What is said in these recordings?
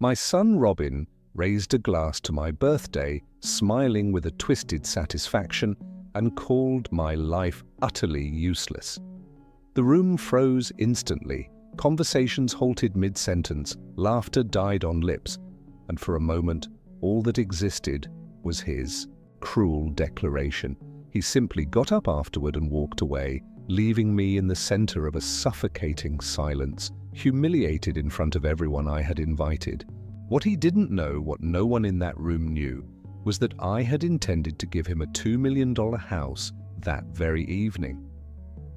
My son Robin raised a glass to my birthday, smiling with a twisted satisfaction, and called my life utterly useless. The room froze instantly, conversations halted mid-sentence, laughter died on lips, and for a moment, all that existed was his cruel declaration. He simply got up afterward and walked away, leaving me in the center of a suffocating silence, humiliated in front of everyone I had invited. What he didn't know, what no one in that room knew, was that I had intended to give him a $2 million house that very evening.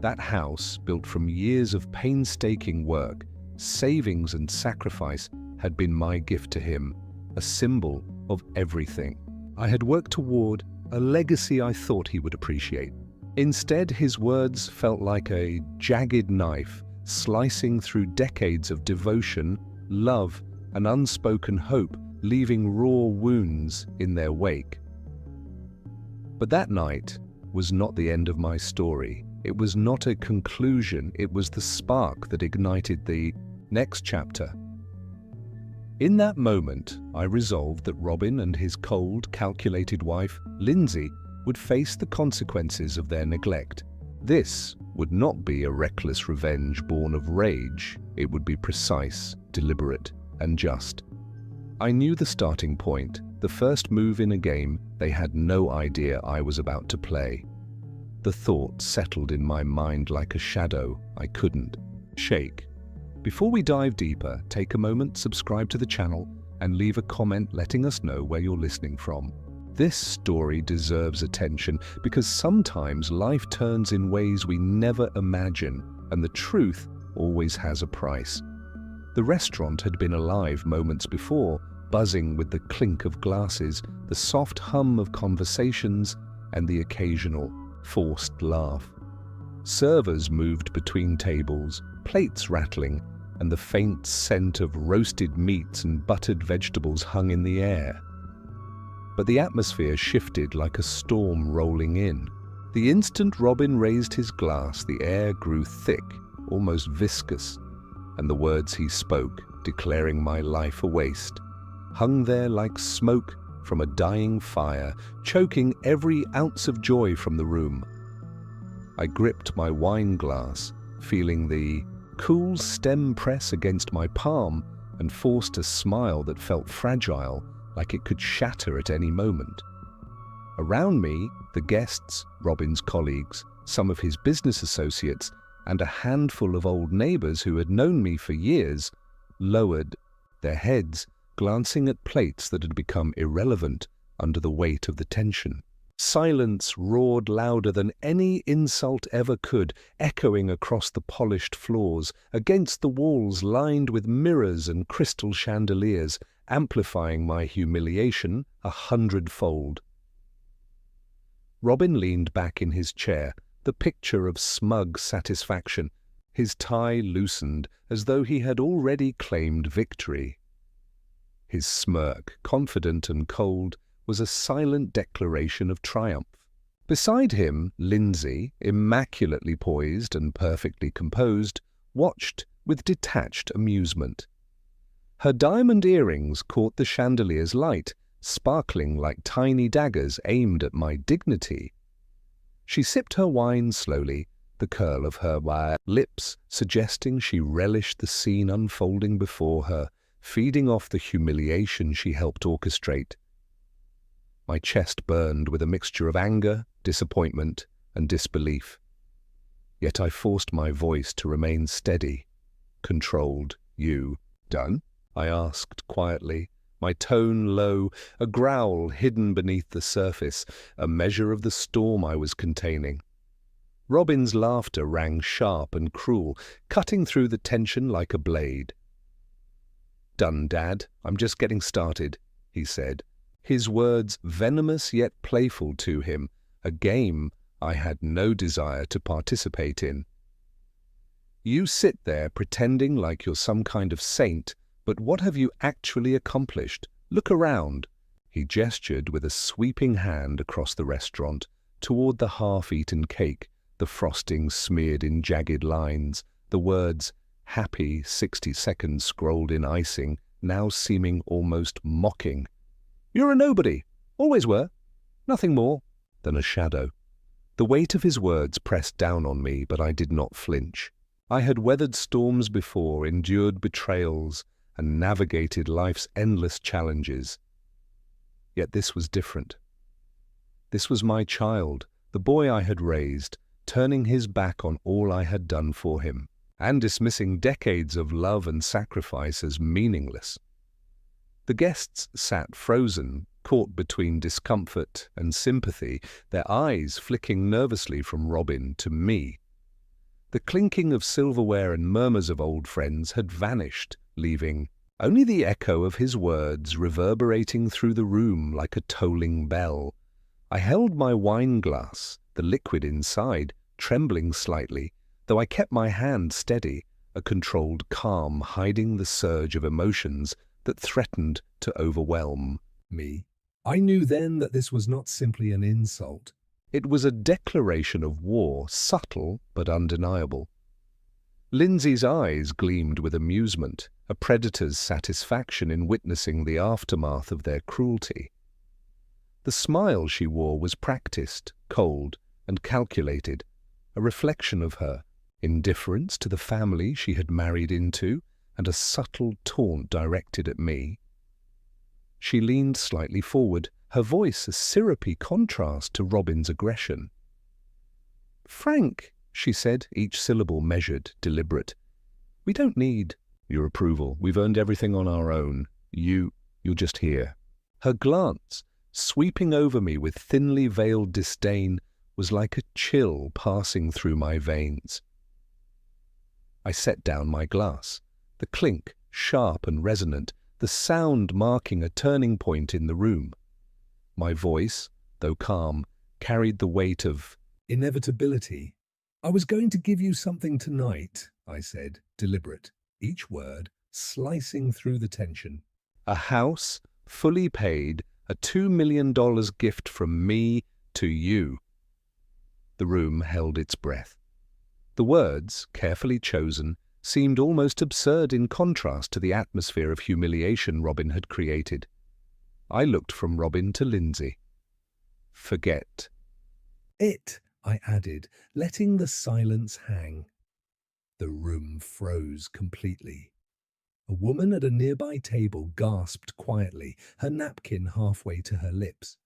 That house, built from years of painstaking work, savings and sacrifice, had been my gift to him, a symbol of everything I had worked toward, a legacy I thought he would appreciate. Instead, his words felt like a jagged knife, slicing through decades of devotion, love, and unspoken hope, leaving raw wounds in their wake. But that night was not the end of my story. It was not a conclusion, it was the spark that ignited the next chapter. In that moment, I resolved that Robin and his cold, calculated wife, Lindsay, would face the consequences of their neglect. This would not be a reckless revenge born of rage. It would be precise, deliberate, and just. I knew the starting point, the first move in a game they had no idea I was about to play. The thought settled in my mind like a shadow I couldn't shake. Before we dive deeper, take a moment, subscribe to the channel, and leave a comment letting us know where you're listening from. This story deserves attention because sometimes life turns in ways we never imagine, and the truth always has a price. The restaurant had been alive moments before, buzzing with the clink of glasses, the soft hum of conversations, and the occasional forced laugh. Servers moved between tables, plates rattling, and the faint scent of roasted meats and buttered vegetables hung in the air. But the atmosphere shifted like a storm rolling in. The instant Robin raised his glass, the air grew thick, almost viscous, and the words he spoke, declaring my life a waste, hung there like smoke from a dying fire, choking every ounce of joy from the room. I gripped my wine glass, feeling the cool stem press against my palm, and forced a smile that felt fragile, like it could shatter at any moment. Around me, the guests, Robin's colleagues, some of his business associates, and a handful of old neighbors who had known me for years, lowered their heads, glancing at plates that had become irrelevant under the weight of the tension. Silence roared louder than any insult ever could, echoing across the polished floors, against the walls lined with mirrors and crystal chandeliers, amplifying my humiliation 100-fold. Robin leaned back in his chair, the picture of smug satisfaction. His tie loosened as though he had already claimed victory. His smirk, confident and cold, was a silent declaration of triumph. Beside him, Lindsay, immaculately poised and perfectly composed, watched with detached amusement. Her diamond earrings caught the chandelier's light, sparkling like tiny daggers aimed at my dignity. She sipped her wine slowly, the curl of her lips suggesting she relished the scene unfolding before her, feeding off the humiliation she helped orchestrate. My chest burned with a mixture of anger, disappointment, and disbelief. Yet I forced my voice to remain steady, controlled. "You done?" I asked quietly, my tone low, a growl hidden beneath the surface, a measure of the storm I was containing. Robin's laughter rang sharp and cruel, cutting through the tension like a blade. "Done, Dad. I'm just getting started," he said, his words venomous yet playful to him, a game I had no desire to participate in. "You sit there pretending like you're some kind of saint, but what have you actually accomplished? Look around." He gestured with a sweeping hand across the restaurant, toward the half-eaten cake, the frosting smeared in jagged lines, the words "Happy 60 seconds" scrolled in icing, now seeming almost mocking. "You're a nobody. Always were. Nothing more than a shadow." The weight of his words pressed down on me, but I did not flinch. I had weathered storms before, endured betrayals, and navigated life's endless challenges. Yet this was different. This was my child, the boy I had raised, turning his back on all I had done for him, and dismissing decades of love and sacrifice as meaningless. The guests sat frozen, caught between discomfort and sympathy, their eyes flicking nervously from Robin to me. The clinking of silverware and murmurs of old friends had vanished, leaving only the echo of his words reverberating through the room like a tolling bell. I held my wine glass, the liquid inside, trembling slightly, though I kept my hand steady, a controlled calm hiding the surge of emotions that threatened to overwhelm me. I knew then that this was not simply an insult. It was a declaration of war, subtle but undeniable. Lindsay's eyes gleamed with amusement, a predator's satisfaction in witnessing the aftermath of their cruelty. The smile she wore was practiced, cold, and calculated, a reflection of her indifference to the family she had married into, and a subtle taunt directed at me. She leaned slightly forward, her voice a syrupy contrast to Robin's aggression. "Frank," she said, each syllable measured, deliberate, "we don't need your approval. We've earned everything on our own. You're just here." Her glance, sweeping over me with thinly veiled disdain, was like a chill passing through my veins. I set down my glass, the clink sharp and resonant, the sound marking a turning point in the room. My voice, though calm, carried the weight of inevitability. "I was going to give you something tonight," I said, deliberate, each word slicing through the tension. "A house, fully paid, a $2 million gift from me to you." The room held its breath. The words, carefully chosen, seemed almost absurd in contrast to the atmosphere of humiliation Robin had created. I looked from Robin to Lindsay. "Forget it," I added, letting the silence hang. The room froze completely. A woman at a nearby table gasped quietly, her napkin halfway to her lips.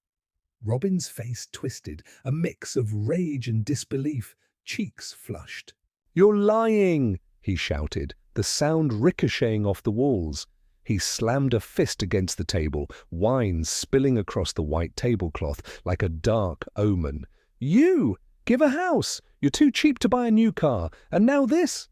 Robin's face twisted, a mix of rage and disbelief, cheeks flushed. "You're lying!" he shouted, the sound ricocheting off the walls. He slammed a fist against the table, wine spilling across the white tablecloth like a dark omen. "You! Give a house! You're too cheap to buy a new car, and now this!"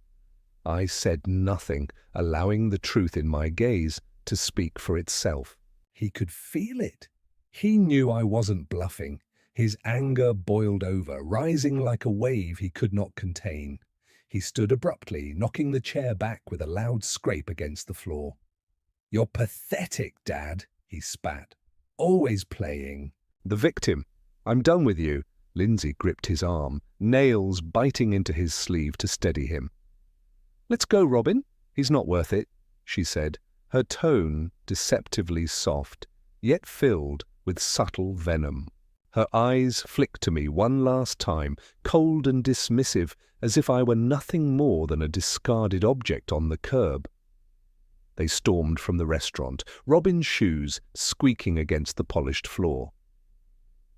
I said nothing, allowing the truth in my gaze to speak for itself. He could feel it. He knew I wasn't bluffing. His anger boiled over, rising like a wave he could not contain. He stood abruptly, knocking the chair back with a loud scrape against the floor. "You're pathetic, Dad," he spat. "Always playing the victim. I'm done with you." Lindsay gripped his arm, nails biting into his sleeve to steady him. "Let's go, Robin. He's not worth it," she said, her tone deceptively soft, yet filled with subtle venom. Her eyes flicked to me one last time, cold and dismissive, as if I were nothing more than a discarded object on the curb. They stormed from the restaurant, Robin's shoes squeaking against the polished floor.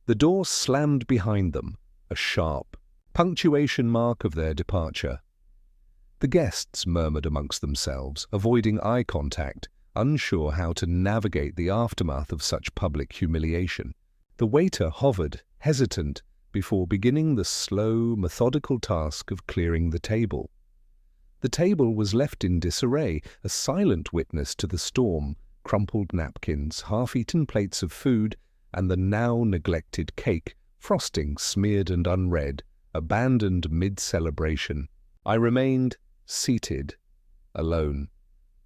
The door slammed behind them, a sharp punctuation mark of their departure. The guests murmured amongst themselves, avoiding eye contact, unsure how to navigate the aftermath of such public humiliation. The waiter hovered, hesitant, before beginning the slow, methodical task of clearing the table. The table was left in disarray, a silent witness to the storm, crumpled napkins, half-eaten plates of food, and the now neglected cake, frosting smeared and unread, abandoned mid-celebration. I remained seated, alone,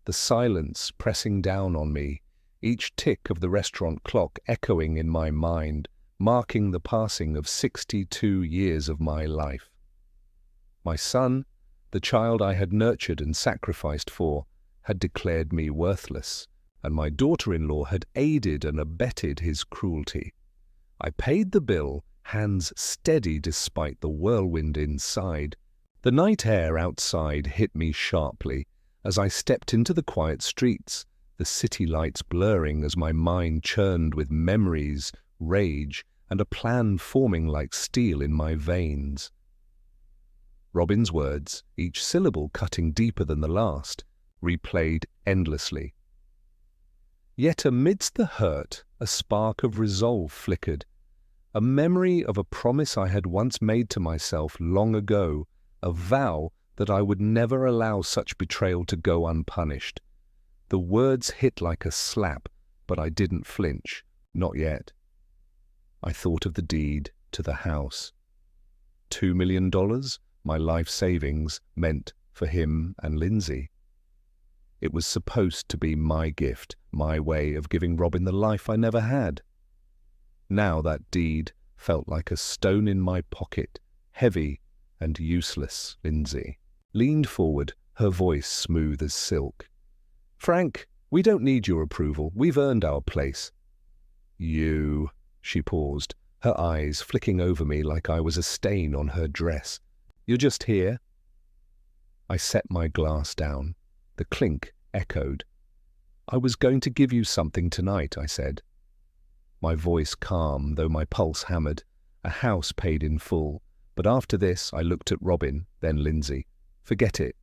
the silence pressing down on me, each tick of the restaurant clock echoing in my mind, marking the passing of 62 years of my life. My son, the child I had nurtured and sacrificed for, had declared me worthless, and my daughter-in-law had aided and abetted his cruelty. I paid the bill, hands steady despite the whirlwind inside. The night air outside hit me sharply as I stepped into the quiet streets, the city lights blurring as my mind churned with memories, rage, and a plan forming like steel in my veins. Robin's words, each syllable cutting deeper than the last, replayed endlessly. Yet amidst the hurt, a spark of resolve flickered, a memory of a promise I had once made to myself long ago, a vow that I would never allow such betrayal to go unpunished. The words hit like a slap, but I didn't flinch, not yet. I thought of the deed to the house. $2 million, my life savings, meant for him and Lindsay. It was supposed to be my gift, my way of giving Robin the life I never had. Now that deed felt like a stone in my pocket, heavy and useless. Lindsay leaned forward, her voice smooth as silk. "Frank, we don't need your approval. We've earned our place." "You..." She paused, her eyes flicking over me like I was a stain on her dress. "You're just here?" I set my glass down. The clink echoed. "I was going to give you something tonight," I said. My voice calm, though my pulse hammered. A house paid in full. But after this, I looked at Robin, then Lindsay. Forget it.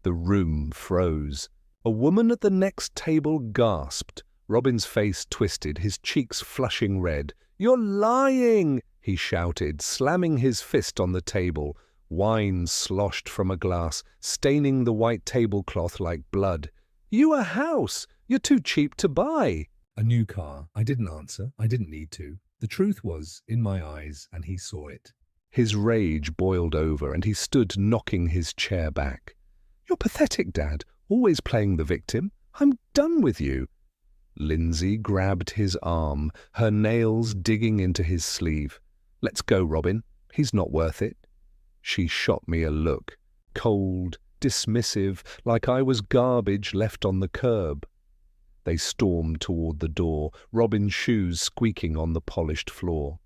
The room froze. A woman at the next table gasped. Robin's face twisted, his cheeks flushing red. "You're lying!" he shouted, slamming his fist on the table. Wine sloshed from a glass, staining the white tablecloth like blood. "You a house! You're too cheap to buy!" A new car. I didn't answer. I didn't need to. The truth was in my eyes, and he saw it. His rage boiled over, and he stood knocking his chair back. "You're pathetic, Dad, always playing the victim. I'm done with you." Lindsay grabbed his arm, her nails digging into his sleeve. "Let's go, Robin. He's not worth it." She shot me a look, cold, dismissive, like I was garbage left on the curb. They stormed toward the door, Robin's shoes squeaking on the polished floor.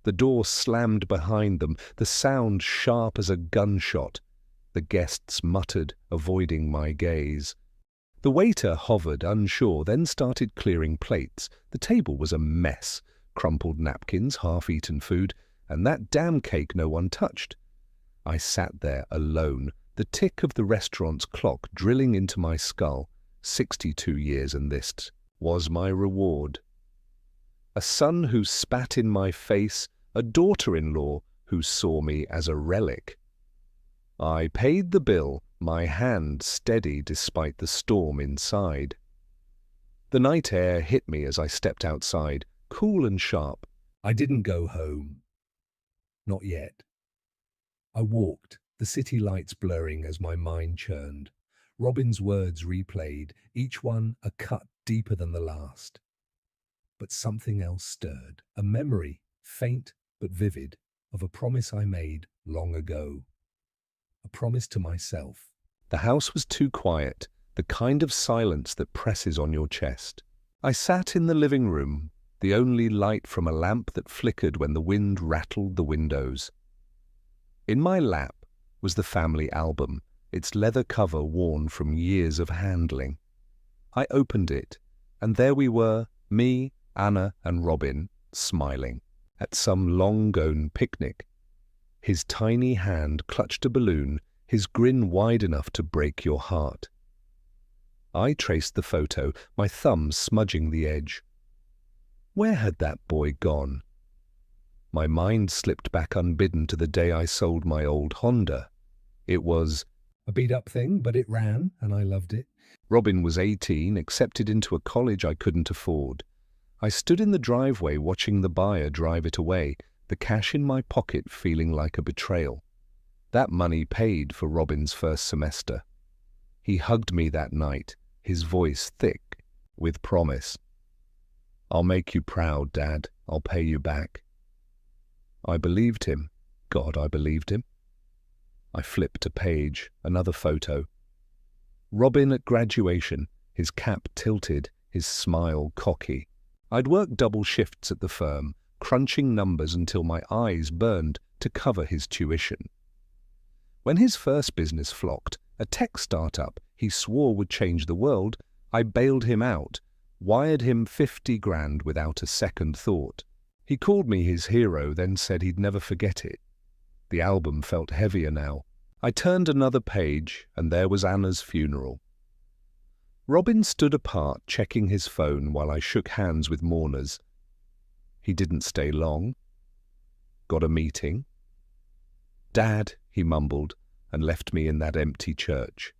The door slammed behind them, the sound sharp as a gunshot. The guests muttered, avoiding my gaze. The waiter hovered, unsure, then started clearing plates. The table was a mess, crumpled napkins, half-eaten food, and that damn cake no one touched. I sat there alone, the tick of the restaurant's clock drilling into my skull. 62 years, and this was my reward. A son who spat in my face, a daughter-in-law who saw me as a relic. I paid the bill, my hand steady despite the storm inside. The night air hit me as I stepped outside, cool and sharp. I didn't go home. Not yet. I walked, the city lights blurring as my mind churned. Robin's words replayed, each one a cut deeper than the last. But something else stirred, a memory, faint but vivid, of a promise I made long ago. A promise to myself. The house was too quiet, the kind of silence that presses on your chest. I sat in the living room, the only light from a lamp that flickered when the wind rattled the windows. In my lap was the family album, its leather cover worn from years of handling. I opened it, and there we were, me, Anna, and Robin, smiling, at some long-gone picnic. His tiny hand clutched a balloon, his grin wide enough to break your heart. I traced the photo, my thumb smudging the edge. Where had that boy gone? My mind slipped back unbidden to the day I sold my old Honda. It was a beat-up thing, but it ran, and I loved it. Robin was 18, accepted into a college I couldn't afford. I stood in the driveway watching the buyer drive it away, the cash in my pocket feeling like a betrayal. That money paid for Robin's first semester. He hugged me that night, his voice thick with promise. "I'll make you proud, Dad. I'll pay you back." I believed him. God, I believed him. I flipped a page, another photo. Robin at graduation, his cap tilted, his smile cocky. I'd worked double shifts at the firm, crunching numbers until my eyes burned to cover his tuition. When his first business flopped, a tech startup he swore would change the world, I bailed him out, wired him 50 grand without a second thought. He called me his hero, then said he'd never forget it. The album felt heavier now. I turned another page, and there was Anna's funeral. Robin stood apart, checking his phone while I shook hands with mourners. He didn't stay long. Got a meeting. "Dad," he mumbled, and left me in that empty church.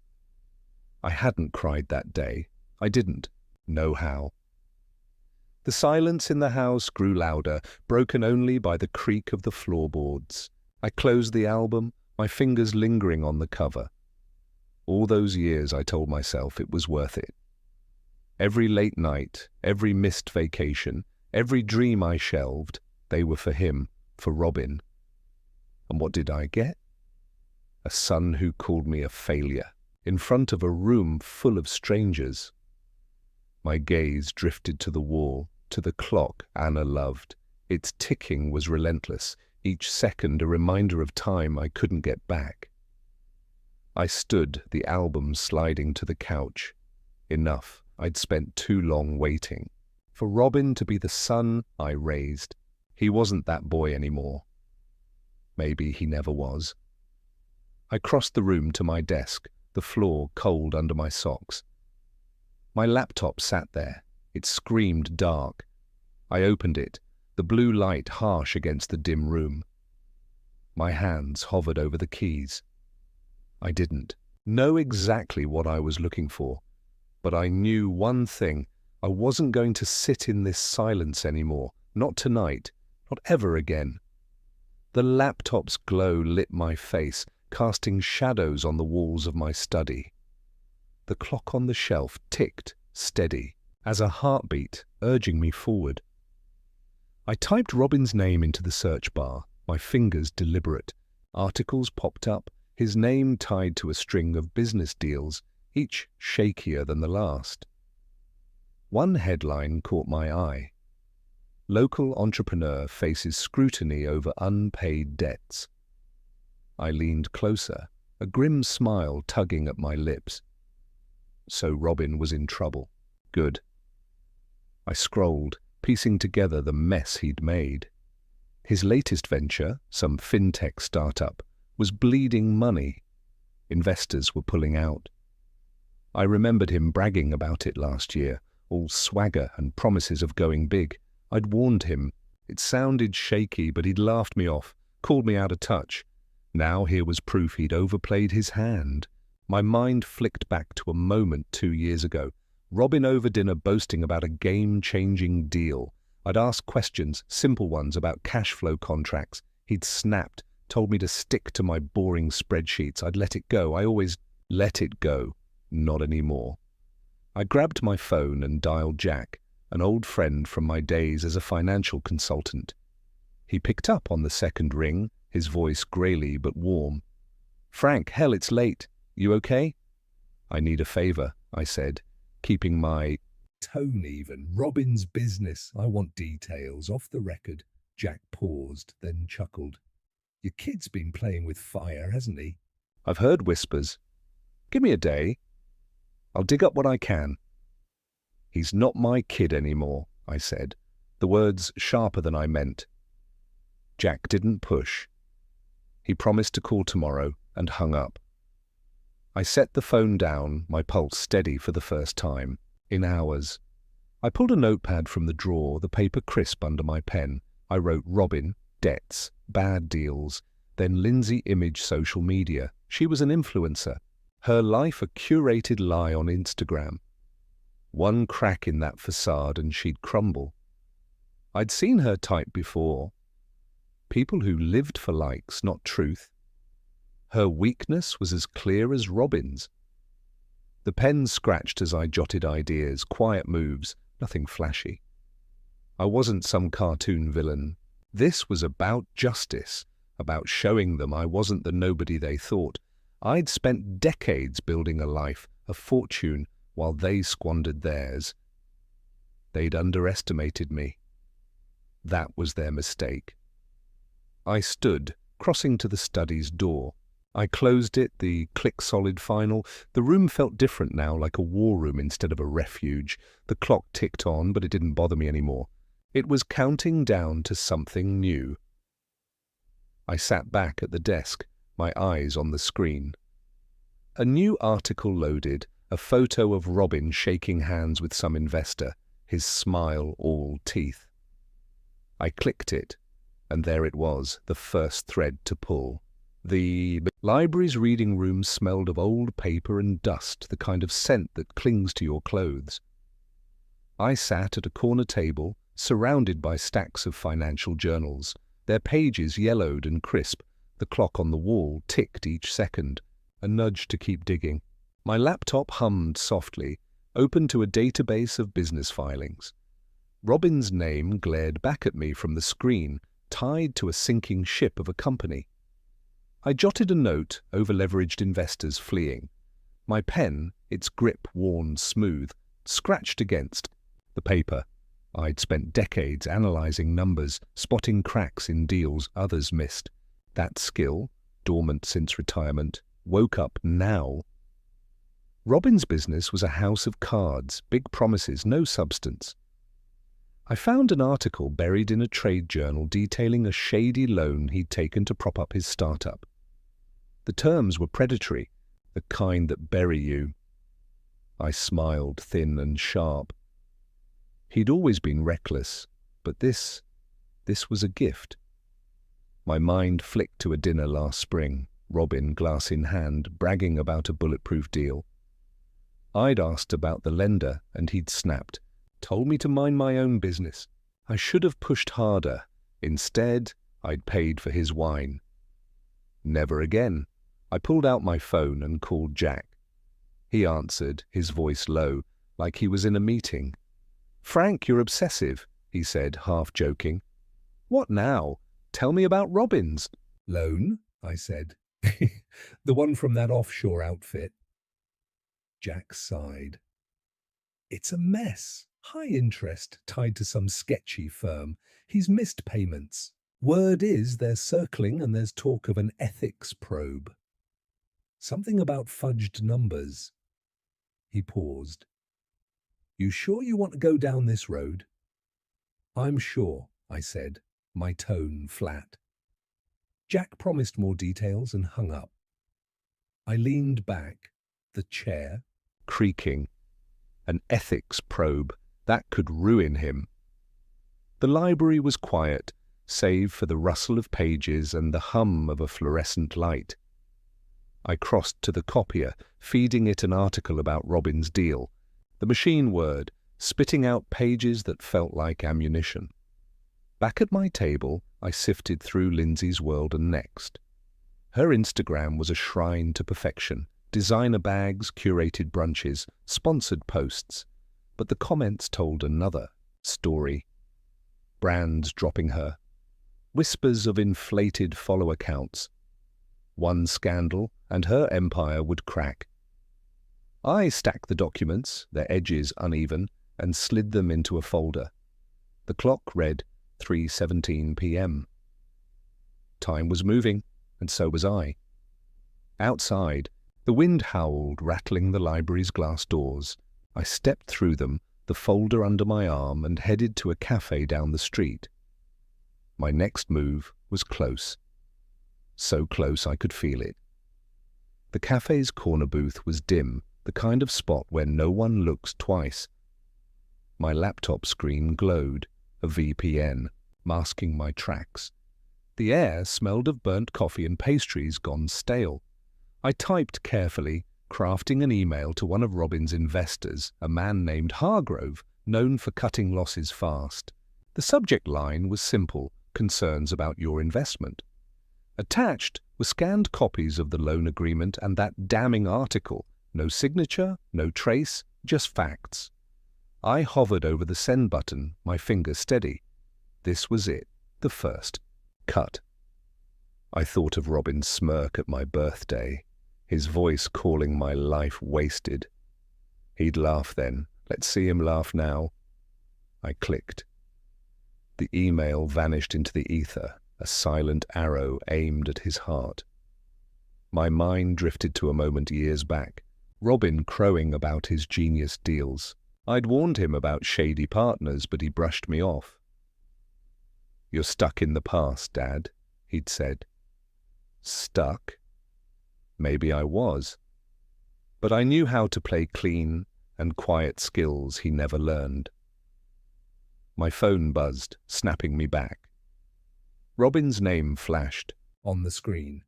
I hadn't cried that day. I didn't know how. The silence in the house grew louder, broken only by the creak of the floorboards. I closed the album, my fingers lingering on the cover. All those years I told myself it was worth it. Every late night, every missed vacation, every dream I shelved, they were for him, for Robin. And what did I get? A son who called me a failure, in front of a room full of strangers. My gaze drifted to the wall, to the clock Anna loved. Its ticking was relentless, each second a reminder of time I couldn't get back. I stood, the album sliding to the couch. Enough, I'd spent too long waiting. For Robin to be the son I raised. He wasn't that boy anymore. Maybe he never was. I crossed the room to my desk, the floor cold under my socks. My laptop sat there. It screamed dark. I opened it, the blue light harsh against the dim room. My hands hovered over the keys. I didn't know exactly what I was looking for, but I knew one thing. I wasn't going to sit in this silence anymore. Not tonight. Not ever again. The laptop's glow lit my face, casting shadows on the walls of my study. The clock on the shelf ticked, steady, as a heartbeat urging me forward. I typed Robin's name into the search bar, my fingers deliberate. Articles popped up, his name tied to a string of business deals, each shakier than the last. One headline caught my eye. Local entrepreneur faces scrutiny over unpaid debts. I leaned closer, a grim smile tugging at my lips. So Robin was in trouble. Good. I scrolled, piecing together the mess he'd made. His latest venture, some fintech startup, was bleeding money. Investors were pulling out. I remembered him bragging about it last year, all swagger and promises of going big. I'd warned him. It sounded shaky, but he'd laughed me off, called me out of touch. Now here was proof he'd overplayed his hand. My mind flicked back to a moment 2 years ago. Robin over dinner boasting about a game-changing deal. I'd asked questions, simple ones, about cash flow contracts. He'd snapped, told me to stick to my boring spreadsheets. I'd let it go. I always let it go. Not anymore. I grabbed my phone and dialed Jack, an old friend from my days as a financial consultant. He picked up on the second ring, his voice greyly but warm. "Frank, hell, it's late. You okay?" "I need a favor," I said, keeping my tone even. "Robin's business. I want details. Off the record." Jack paused, then chuckled. "Your kid's been playing with fire, hasn't he?" "I've heard whispers. Give me a day. I'll dig up what I can." "He's not my kid anymore," I said, the words sharper than I meant. Jack didn't push. He promised to call tomorrow and hung up. I set the phone down, my pulse steady for the first time in hours. I pulled a notepad from the drawer, the paper crisp under my pen. I wrote Robin, debts, bad deals, then Lindsay image social media. She was an influencer. Her life a curated lie on Instagram. One crack in that facade and she'd crumble. I'd seen her type before. People who lived for likes, not truth. Her weakness was as clear as Robin's. The pen scratched as I jotted ideas, quiet moves, nothing flashy. I wasn't some cartoon villain. This was about justice, about showing them I wasn't the nobody they thought. I'd spent decades building a life, a fortune, while they squandered theirs. They'd underestimated me. That was their mistake. I stood, crossing to the study's door. I closed it, the click-solid final. The room felt different now, like a war room instead of a refuge. The clock ticked on, but it didn't bother me anymore. It was counting down to something new. I sat back at the desk, my eyes on the screen. A new article loaded, a photo of Robin shaking hands with some investor, his smile all teeth. I clicked it, and there it was, the first thread to pull. The library's reading room smelled of old paper and dust, the kind of scent that clings to your clothes. I sat at a corner table, surrounded by stacks of financial journals, their pages yellowed and crisp. The clock on the wall ticked each second, a nudge to keep digging. My laptop hummed softly, open to a database of business filings. Robin's name glared back at me from the screen, tied to a sinking ship of a company. I jotted a note, over-leveraged investors fleeing. My pen, its grip worn smooth, scratched against the paper. I'd spent decades analyzing numbers, spotting cracks in deals others missed. That skill, dormant since retirement, woke up now. Robin's business was a house of cards, big promises, no substance. I found an article buried in a trade journal detailing a shady loan he'd taken to prop up his startup. The terms were predatory, the kind that bury you. I smiled, thin and sharp. He'd always been reckless, but this was a gift. My mind flicked to a dinner last spring, Robin, glass in hand, bragging about a bulletproof deal. I'd asked about the lender, and he'd snapped, told me to mind my own business. I should have pushed harder. Instead, I'd paid for his wine. Never again. I pulled out my phone and called Jack. He answered, his voice low, like he was in a meeting. "Frank, you're obsessive," he said, half joking. "What now? Tell me about Robin's." Loan, I said. The one from that offshore outfit. Jack sighed. It's a mess. High interest tied to some sketchy firm. He's missed payments. Word is they're circling and there's talk of an ethics probe. Something about fudged numbers. He paused. You sure you want to go down this road? I'm sure, I said, my tone flat. Jack promised more details and hung up. I leaned back, the chair creaking. An ethics probe, that could ruin him. The library was quiet, save for the rustle of pages and the hum of a fluorescent light. I crossed to the copier, feeding it an article about Robin's deal. The machine whirred, spitting out pages that felt like ammunition. Back at my table, I sifted through Lindsay's World and Next. Her Instagram was a shrine to perfection. Designer bags, curated brunches, sponsored posts. But the comments told another story. Brands dropping her. Whispers of inflated follower counts. One scandal, and her empire would crack. I stacked the documents, their edges uneven, and slid them into a folder. The clock read 3:17 p.m. Time was moving, and so was I. Outside, the wind howled, rattling the library's glass doors. I stepped through them, the folder under my arm, and headed to a cafe down the street. My next move was close. So close I could feel it. The cafe's corner booth was dim, the kind of spot where no one looks twice. My laptop screen glowed, a VPN, masking my tracks. The air smelled of burnt coffee and pastries gone stale. I typed carefully, crafting an email to one of Robin's investors, a man named Hargrove, known for cutting losses fast. The subject line was simple, concerns about your investment. Attached were scanned copies of the loan agreement and that damning article. No signature, no trace, just facts. I hovered over the send button, my finger steady. This was it, the first cut. I thought of Robin's smirk at my birthday, his voice calling my life wasted. He'd laugh then. Let's see him laugh now. I clicked. The email vanished into the ether, a silent arrow aimed at his heart. My mind drifted to a moment years back, Robin crowing about his genius deals. I'd warned him about shady partners, but he brushed me off. "You're stuck in the past, Dad," he'd said. Stuck? Maybe I was. But I knew how to play clean and quiet skills he never learned. My phone buzzed, snapping me back. Robin's name flashed On the screen.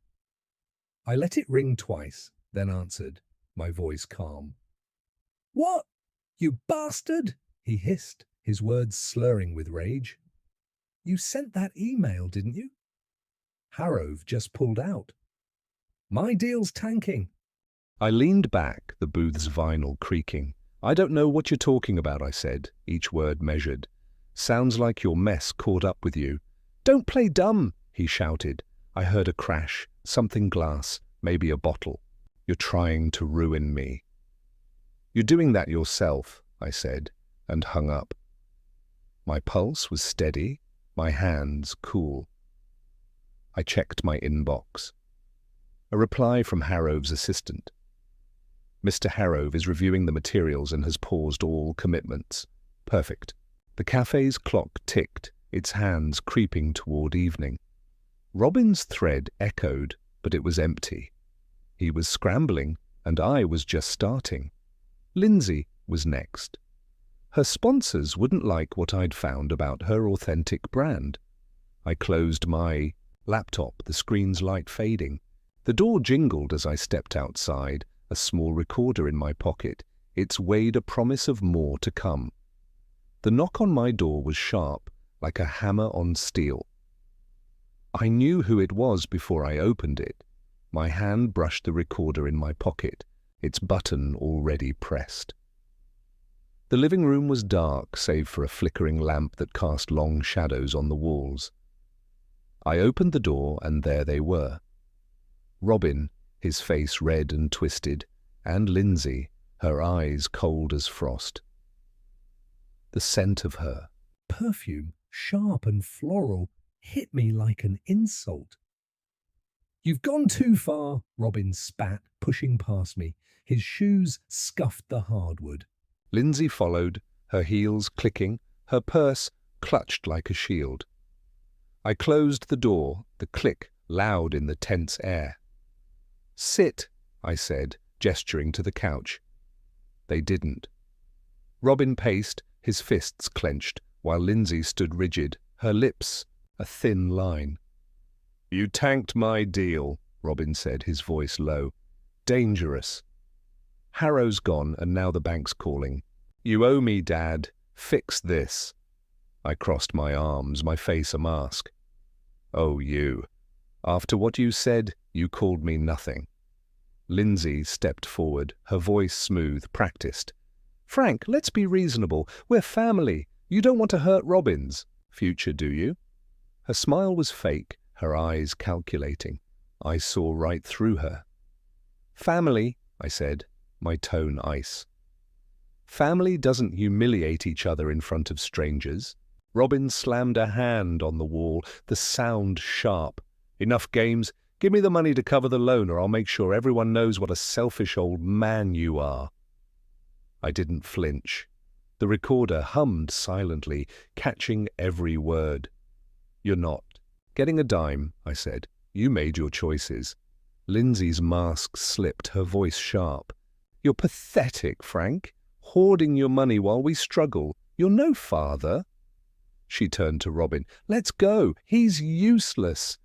I let it ring twice, then answered, my voice calm. "What? You bastard!" he hissed, his words slurring with rage. "You sent that email, didn't you? Harrove just pulled out. My deal's tanking." I leaned back, the booth's vinyl creaking. "I don't know what you're talking about," I said, each word measured. "Sounds like your mess caught up with you." "Don't play dumb," he shouted. I heard a crash, something glass, maybe a bottle. "You're trying to ruin me." "You're doing that yourself," I said, and hung up. My pulse was steady, my hands cool. I checked my inbox. A reply from Harrove's assistant. "Mr. Harrove is reviewing the materials and has paused all commitments." Perfect. The cafe's clock ticked, its hands creeping toward evening. Robin's thread echoed, but it was empty. He was scrambling, and I was just starting. Lindsay was next. Her sponsors wouldn't like what I'd found about her authentic brand. I closed my laptop, the screen's light fading. The door jingled as I stepped outside, a small recorder in my pocket. It's weighed a promise of more to come. The knock on my door was sharp, like a hammer on steel. I knew who it was before I opened it. My hand brushed the recorder in my pocket, its button already pressed. The living room was dark, save for a flickering lamp that cast long shadows on the walls. I opened the door, and there they were. Robin, his face red and twisted, and Lindsay, her eyes cold as frost. The scent of her, Perfume, sharp and floral, hit me like an insult. "You've gone too far," Robin spat, pushing past me. His shoes scuffed the hardwood. Lindsay followed, her heels clicking, her purse clutched like a shield. I closed the door, the click loud in the tense air. "Sit," I said, gesturing to the couch. They didn't. Robin paced, his fists clenched, while Lindsay stood rigid, her lips a thin line. "You tanked my deal," Robin said, his voice low. "Dangerous. Harrow's gone, and now the bank's calling. You owe me, Dad. Fix this." I crossed my arms, my face a mask. "Oh, you. After what you said, you called me nothing." Lindsay stepped forward, her voice smooth, practiced. "Frank, let's be reasonable. We're family. You don't want to hurt Robin's future, do you?" Her smile was fake, her eyes calculating. I saw right through her. "Family," I said, my tone ice. "Family doesn't humiliate each other in front of strangers." Robin slammed a hand on the wall, the sound sharp. "Enough games. Give me the money to cover the loan, or I'll make sure everyone knows what a selfish old man you are." I didn't flinch. The recorder hummed silently, catching every word. "You're not getting a dime," I said. "You made your choices." Lindsay's mask slipped, her voice sharp. "You're pathetic, Frank. Hoarding your money while we struggle. You're no father." She turned to Robin. "Let's go. He's useless."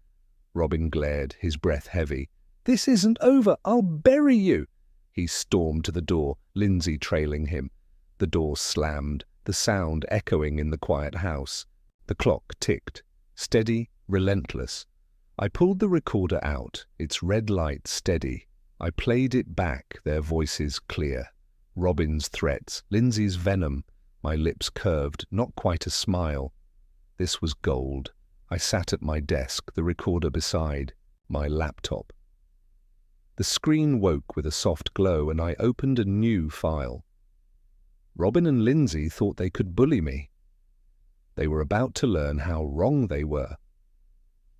Robin glared, his breath heavy. "This isn't over. I'll bury you." He stormed to the door, Lindsay trailing him. The door slammed, the sound echoing in the quiet house. The clock ticked, steady, relentless. I pulled the recorder out, its red light steady. I played it back, their voices clear. Robin's threats, Lindsay's venom, my lips curved, not quite a smile. This was gold. I sat at my desk, the recorder beside, my laptop. The screen woke with a soft glow, and I opened a new file. Robin and Lindsay thought they could bully me. They were about to learn how wrong they were.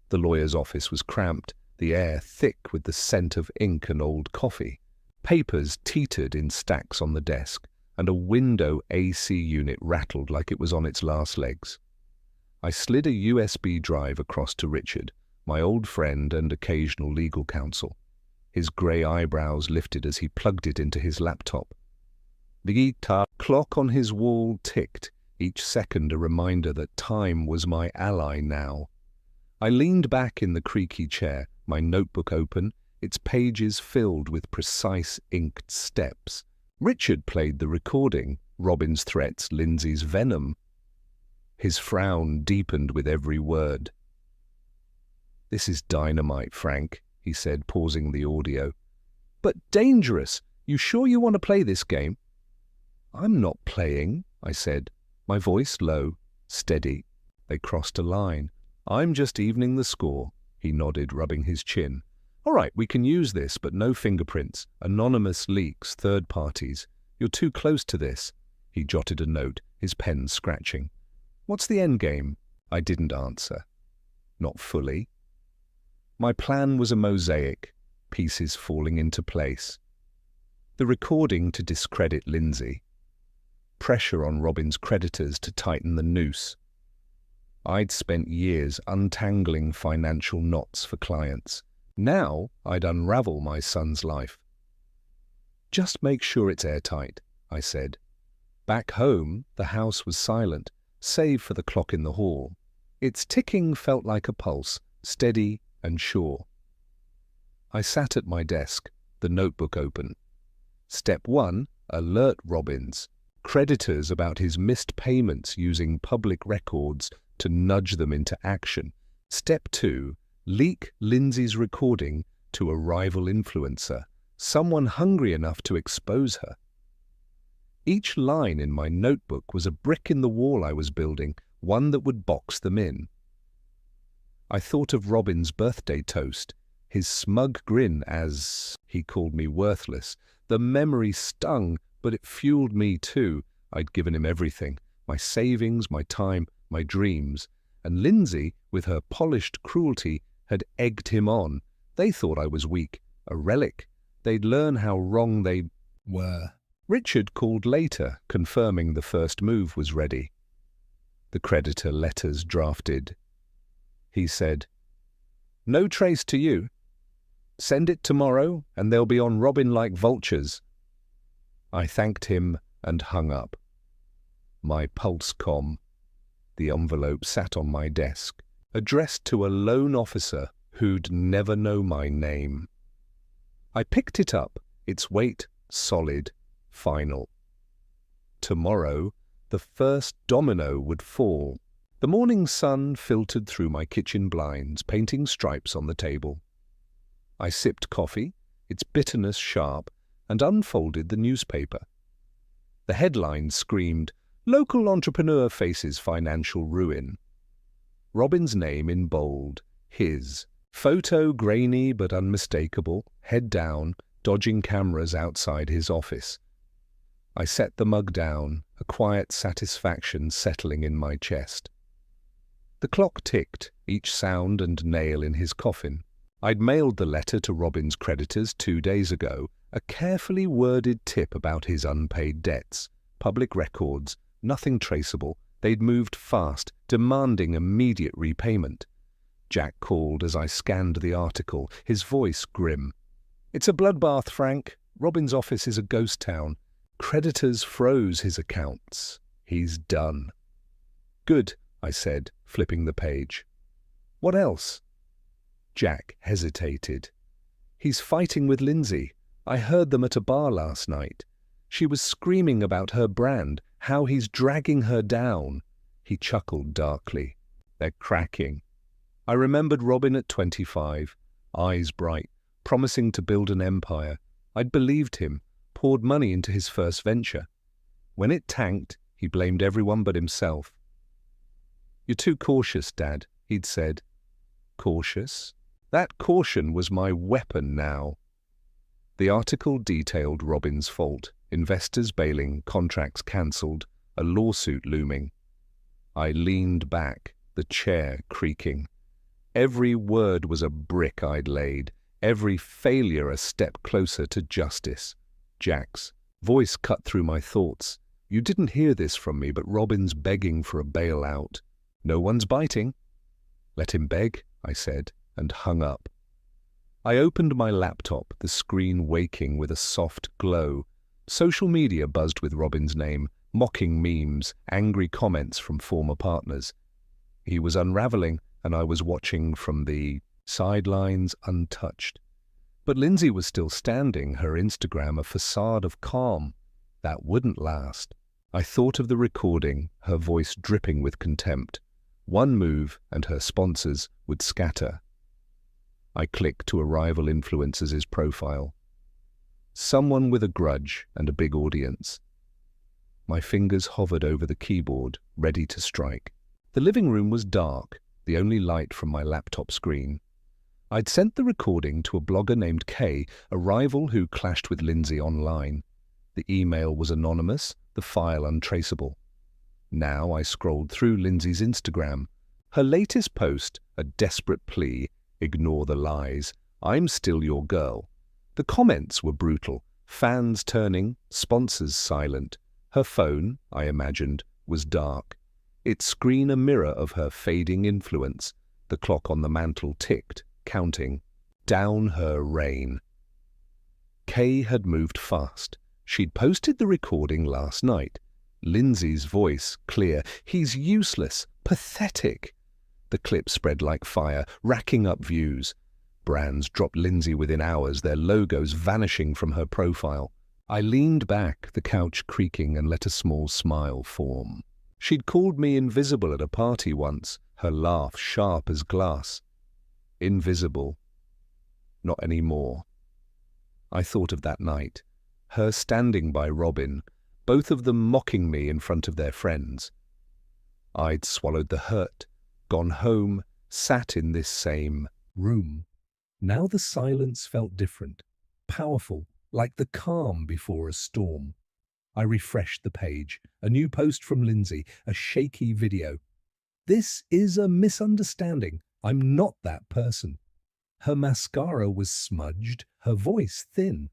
The lawyer's office was cramped, the air thick with the scent of ink and old coffee. Papers teetered in stacks on the desk, and a window AC unit rattled like it was on its last legs. I slid a USB drive across to Richard, my old friend and occasional legal counsel. His grey eyebrows lifted as he plugged it into his laptop. The clock on his wall ticked, each second a reminder that time was my ally now. I leaned back in the creaky chair, my notebook open, its pages filled with precise inked steps. Richard played the recording, Robin's threats, Lindsay's venom. His frown deepened with every word. "This is dynamite, Frank," he said, pausing the audio. "But dangerous. You sure you want to play this game?" "I'm not playing," I said, my voice low, steady. They crossed a line. "I'm just evening the score," he nodded, rubbing his chin. "All right, we can use this, but no fingerprints, anonymous leaks, third parties. You're too close to this." He jotted a note, his pen scratching. "What's the end game?" I didn't answer. Not fully. My plan was a mosaic, pieces falling into place. The recording to discredit Lindsay. Pressure on Robin's creditors to tighten the noose. I'd spent years untangling financial knots for clients. Now I'd unravel my son's life. "Just make sure it's airtight," I said. Back home, the house was silent, save for the clock in the hall. Its ticking felt like a pulse, steady and sure. I sat at my desk, the notebook open. Step 1, alert Robbins. Creditors about his missed payments using public records to nudge them into action. Step 2, leak Lindsay's recording to a rival influencer, someone hungry enough to expose her. Each line in my notebook was a brick in the wall I was building, one that would box them in. I thought of Robin's birthday toast, his smug grin as he called me worthless. The memory stung, but it fueled me too. I'd given him everything, my savings, my time, my dreams. And Lindsay, with her polished cruelty, had egged him on. They thought I was weak, a relic. They'd learn how wrong they were. Richard called later, confirming the first move was ready. The creditor letters drafted. He said, "No trace to you. Send it tomorrow, and they'll be on Robin like vultures." I thanked him and hung up. My pulse com. The envelope sat on my desk, addressed to a lone officer who'd never know my name. I picked it up, its weight solid, final. Tomorrow, the first domino would fall. The morning sun filtered through my kitchen blinds, painting stripes on the table. I sipped coffee, its bitterness sharp, and unfolded the newspaper. The headline screamed, "Local entrepreneur faces financial ruin." Robin's name in bold, his. Photo grainy but unmistakable, head down, dodging cameras outside his office. I set the mug down, a quiet satisfaction settling in my chest. The clock ticked, each sound and nail in his coffin. I'd mailed the letter to Robin's creditors 2 days ago, a carefully worded tip about his unpaid debts, public records, nothing traceable. They'd moved fast, demanding immediate repayment. Jack called as I scanned the article, his voice grim. "It's a bloodbath, Frank. Robin's office is a ghost town. Creditors froze his accounts. He's done." "Good," I said, flipping the page. "What else?" Jack hesitated. "He's fighting with Lindsay. I heard them at a bar last night. She was screaming about her brand, how he's dragging her down." He chuckled darkly. "They're cracking." I remembered Robin at 25, eyes bright, promising to build an empire. I'd believed him, poured money into his first venture. When it tanked, he blamed everyone but himself. "You're too cautious, Dad," he'd said. Cautious? That caution was my weapon now. The article detailed Robin's fault, Investors bailing, contracts cancelled, a lawsuit looming. I leaned back, the chair creaking. Every word was a brick I'd laid, every failure a step closer to justice. Jack's voice cut through my thoughts. You didn't hear this from me, but Robin's begging for a bailout. No one's biting. Let him beg, I said, and hung up. I opened my laptop, the screen waking with a soft glow. Social media buzzed with Robin's name, mocking memes, angry comments from former partners. He was unraveling, and I was watching from the sidelines untouched. But Lindsay was still standing, her Instagram a facade of calm. That wouldn't last. I thought of the recording, her voice dripping with contempt. One move, and her sponsors would scatter. I clicked to a rival influencer's profile. Someone with a grudge and a big audience. My fingers hovered over the keyboard, ready to strike. The living room was dark, the only light from my laptop screen. I'd sent the recording to a blogger named Kay, a rival who clashed with Lindsay online. The email was anonymous, the file untraceable. Now I scrolled through Lindsay's Instagram. Her latest post, a desperate plea, ignore the lies, I'm still your girl. The comments were brutal, fans turning, sponsors silent. Her phone, I imagined, was dark. Its screen a mirror of her fading influence. The clock on the mantel ticked, counting. Down her reign. Kay had moved fast. She'd posted the recording last night. Lindsay's voice clear. He's useless, pathetic. The clip spread like fire, racking up views. Brands dropped Lindsay within hours, their logos vanishing from her profile. I leaned back, the couch creaking, and let a small smile form. She'd called me invisible at a party once, her laugh sharp as glass. Invisible. Not anymore. I thought of that night, her standing by Robin, both of them mocking me in front of their friends. I'd swallowed the hurt, gone home, sat in this same room. Now the silence felt different, powerful, like the calm before a storm. I refreshed the page. A new post from Lindsay, a shaky video. This is a misunderstanding. I'm not that person. Her mascara was smudged, her voice thin.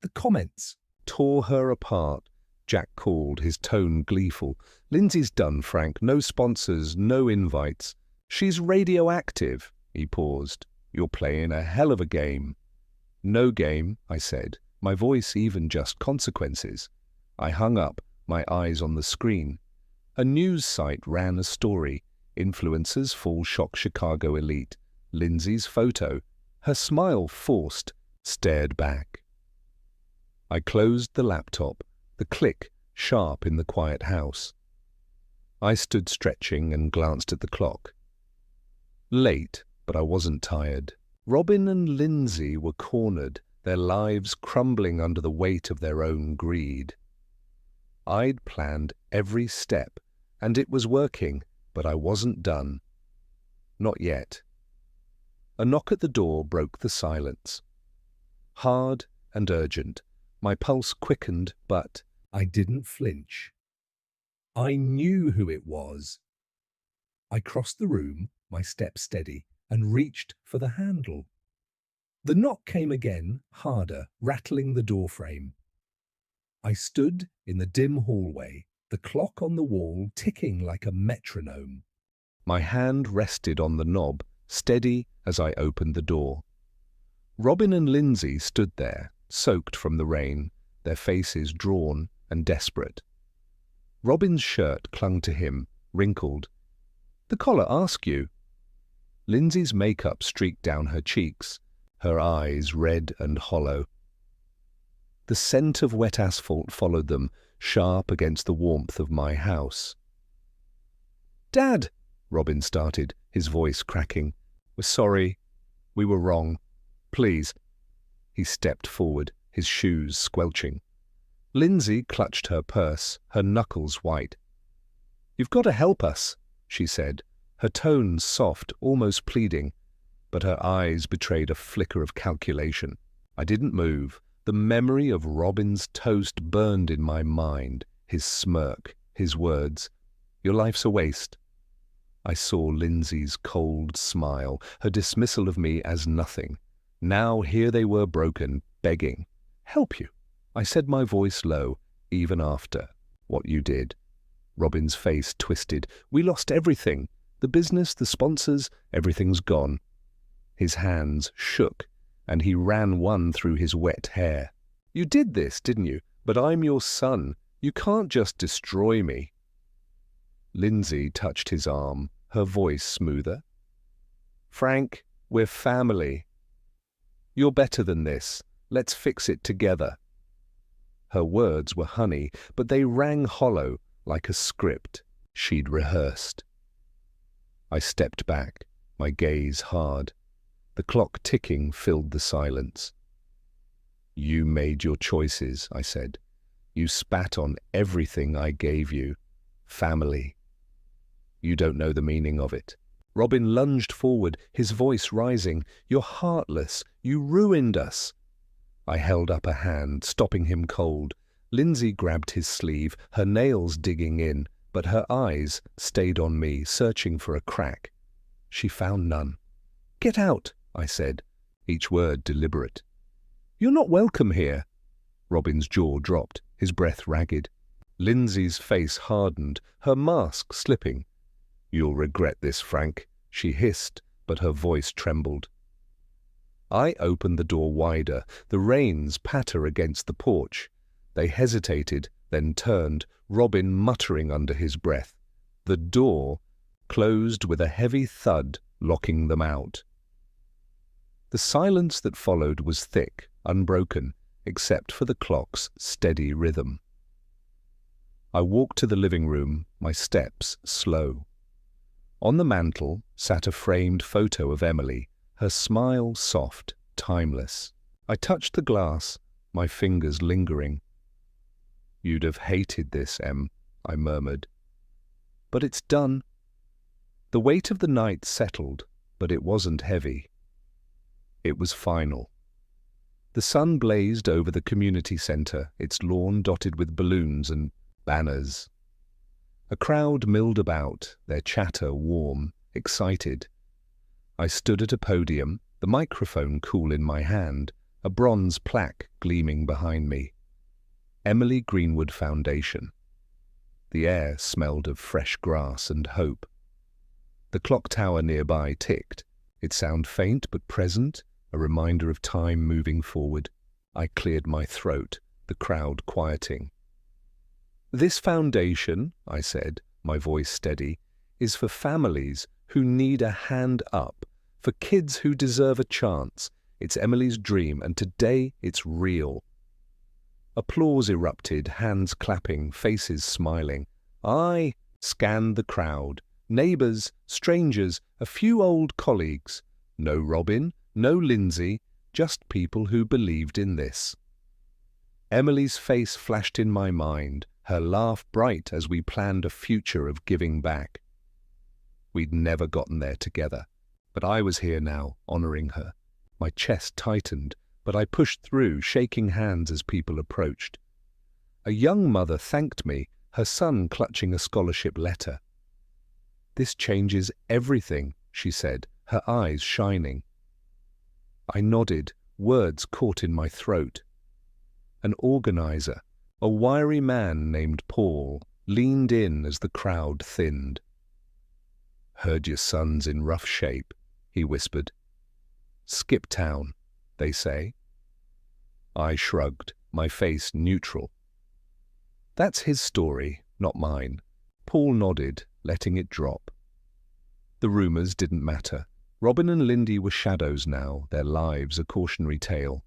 The comments tore her apart. Jack called, his tone gleeful. Lindsay's done, Frank. No sponsors, no invites. She's radioactive. He paused. You're playing a hell of a game. No game, I said, my voice even just consequences. I hung up, my eyes on the screen. A news site ran a story. Influencers fall shock Chicago elite. Lindsay's photo, her smile forced, stared back. I closed the laptop, the click sharp in the quiet house. I stood stretching and glanced at the clock. Late, but I wasn't tired. Robin and Lindsay were cornered, their lives crumbling under the weight of their own greed. I'd planned every step, and it was working, but I wasn't done. Not yet. A knock at the door broke the silence. Hard and urgent, my pulse quickened, but I didn't flinch. I knew who it was. I crossed the room, my step steady, and reached for the handle. The knock came again, harder, rattling the doorframe. I stood in the dim hallway, the clock on the wall ticking like a metronome. My hand rested on the knob, steady as I opened the door. Robin and Lindsay stood there, soaked from the rain, their faces drawn and desperate. Robin's shirt clung to him, wrinkled. The collar asked you. Lindsay's makeup streaked down her cheeks, her eyes red and hollow. The scent of wet asphalt followed them, sharp against the warmth of my house. Dad, Robin started, his voice cracking. We're sorry. We were wrong. Please. He stepped forward, his shoes squelching. Lindsay clutched her purse, her knuckles white. You've got to help us, she said, her tone soft, almost pleading, but her eyes betrayed a flicker of calculation. I didn't move. The memory of Robin's toast burned in my mind, his smirk, his words, "Your life's a waste." I saw Lindsay's cold smile, her dismissal of me as nothing. Now here they were broken, begging. "Help you," I said, my voice low, "even after what you did." Robin's face twisted. "We lost everything. The business, the sponsors, everything's gone." His hands shook, and he ran one through his wet hair. "You did this, didn't you? But I'm your son. You can't just destroy me." Lindsay touched his arm, her voice smoother. "Frank, we're family. You're better than this. Let's fix it together." Her words were honey, but they rang hollow, like a script she'd rehearsed. I stepped back, my gaze hard. The clock ticking filled the silence. "You made your choices," I said. "You spat on everything I gave you. Family. You don't know the meaning of it." Robin lunged forward, his voice rising. "You're heartless. You ruined us." I held up a hand, stopping him cold. Lindsay grabbed his sleeve, her nails digging in, but her eyes stayed on me, searching for a crack. She found none. "Get out," I said, each word deliberate. "You're not welcome here." Robin's jaw dropped, his breath ragged. Lindsay's face hardened, her mask slipping. "You'll regret this, Frank," she hissed, but her voice trembled. I opened the door wider, the rains patter against the porch. They hesitated, then turned, Robin muttering under his breath. The door closed with a heavy thud, locking them out. The silence that followed was thick, unbroken, except for the clock's steady rhythm. I walked to the living room, my steps slow. On the mantel sat a framed photo of Emily, her smile soft, timeless. I touched the glass, my fingers lingering. "You'd have hated this, Em," I murmured. "But it's done." The weight of the night settled, but it wasn't heavy. It was final. The sun blazed over the community centre, its lawn dotted with balloons and banners. A crowd milled about, their chatter warm, excited. I stood at a podium, the microphone cool in my hand, a bronze plaque gleaming behind me. Emily Greenwood Foundation. The air smelled of fresh grass and hope. The clock tower nearby ticked, its sound faint but present, a reminder of time moving forward. I cleared my throat, the crowd quieting. "This foundation," I said, my voice steady, "is for families who need a hand up, for kids who deserve a chance. It's Emily's dream, and today it's real." Applause erupted, hands clapping, faces smiling. I scanned the crowd. Neighbours, strangers, a few old colleagues. No Robin, no Lindsay, just people who believed in this. Emily's face flashed in my mind, her laugh bright as we planned a future of giving back. We'd never gotten there together, but I was here now, honouring her. My chest tightened, but I pushed through, shaking hands as people approached. A young mother thanked me, her son clutching a scholarship letter. "This changes everything," she said, her eyes shining. I nodded, words caught in my throat. An organizer, a wiry man named Paul, leaned in as the crowd thinned. "Heard your son's in rough shape," he whispered. "Skip town, they say." I shrugged, my face neutral. "That's his story, not mine." Paul nodded, letting it drop. The rumours didn't matter. Robin and Lindy were shadows now, their lives a cautionary tale.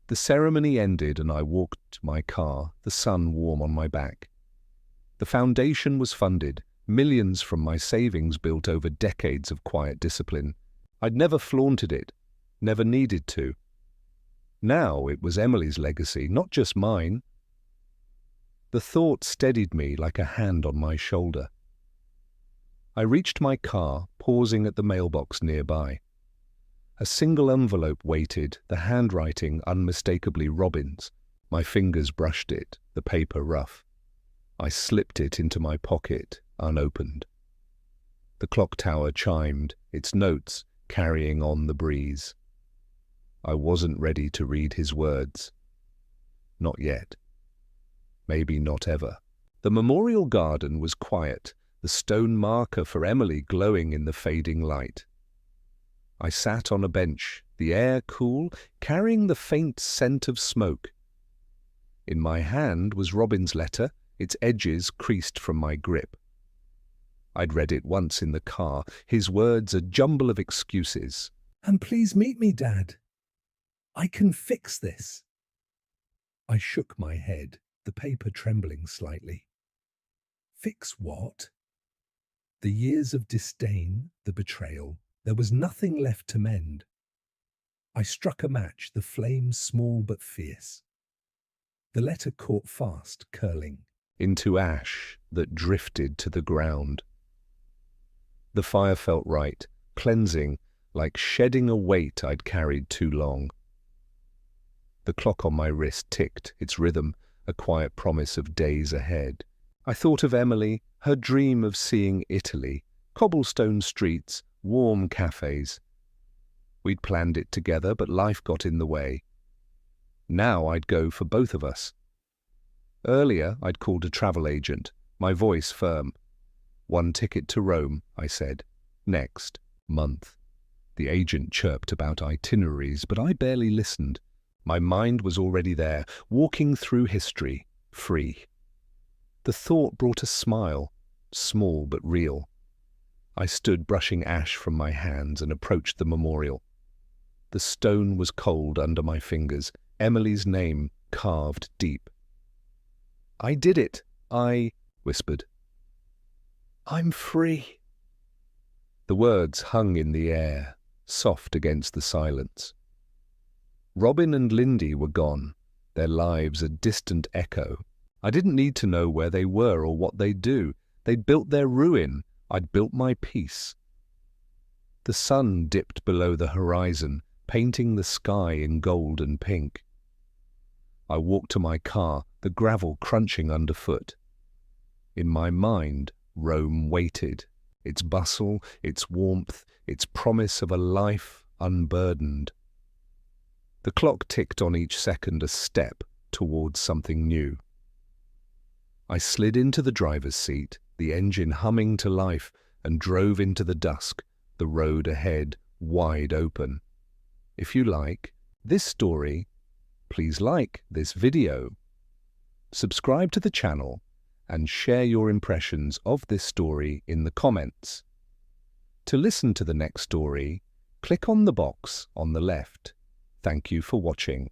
The ceremony ended and I walked to my car, the sun warm on my back. The foundation was funded, millions from my savings built over decades of quiet discipline. I'd never flaunted it, never needed to. Now it was Emily's legacy, not just mine. The thought steadied me like a hand on my shoulder. I reached my car, pausing at the mailbox nearby. A single envelope waited, the handwriting unmistakably Robin's. My fingers brushed it, the paper rough. I slipped it into my pocket, unopened. The clock tower chimed, its notes carrying on the breeze. I wasn't ready to read his words. Not yet. Maybe not ever. The memorial garden was quiet, the stone marker for Emily glowing in the fading light. I sat on a bench, the air cool, carrying the faint scent of smoke. In my hand was Robin's letter, its edges creased from my grip. I'd read it once in the car, his words a jumble of excuses. "And please meet me, Dad. I can fix this." I shook my head, the paper trembling slightly. Fix what? The years of disdain, the betrayal. There was nothing left to mend. I struck a match, the flame small but fierce. The letter caught fast, curling Into ash that drifted to the ground. The fire felt right, cleansing, like shedding a weight I'd carried too long. The clock on my wrist ticked, its rhythm a quiet promise of days ahead. I thought of Emily, her dream of seeing Italy, cobblestone streets, warm cafes. We'd planned it together, but life got in the way. Now I'd go for both of us. Earlier, I'd called a travel agent, my voice firm. 1 ticket to Rome, I said. Next month. The agent chirped about itineraries, but I barely listened. My mind was already there, walking through history, free. The thought brought a smile, small but real. I stood brushing ash from my hands and approached the memorial. The stone was cold under my fingers, Emily's name carved deep. "I did it," I whispered. "I'm free." The words hung in the air, soft against the silence. Robin and Lindy were gone, their lives a distant echo. I didn't need to know where they were or what they'd do. They'd built their ruin, I'd built my peace. The sun dipped below the horizon, painting the sky in gold and pink. I walked to my car, the gravel crunching underfoot. In my mind, Rome waited, its bustle, its warmth, its promise of a life unburdened. The clock ticked on each second, a step towards something new. I slid into the driver's seat, the engine humming to life, and drove into the dusk, the road ahead wide open. If you like this story, please like this video, subscribe to the channel, and share your impressions of this story in the comments. To listen to the next story, click on the box on the left. Thank you for watching.